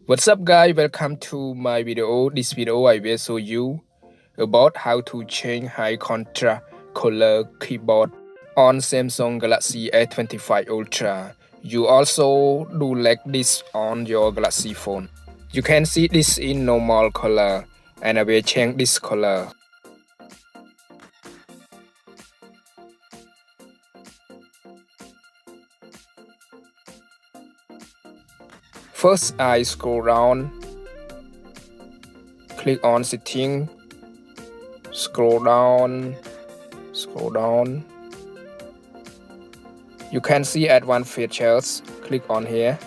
What's up guys, welcome to my video. This video I will show you about how to change high contrast color keyboard on Samsung Galaxy S25 Ultra. You also do like this on your Galaxy phone. You can see this in normal color and I will change this color. First I scroll down, click on setting, scroll down. You can see advanced features, click on here.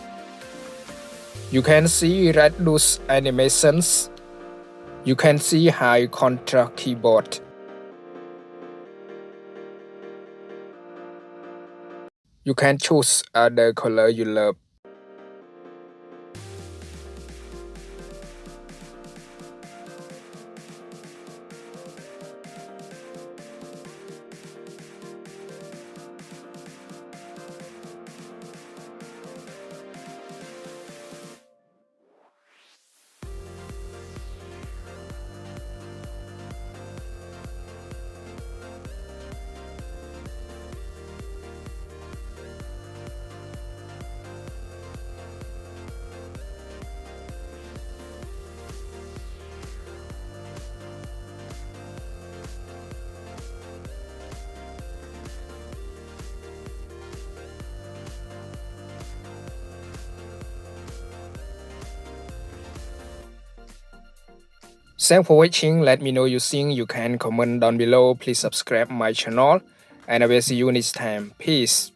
You can see reduce animations. You can see high contrast keyboard. You can choose other color you love. Thanks for watching. Let me know you think. You can comment down below. Please subscribe my channel and I will see you next time. Peace.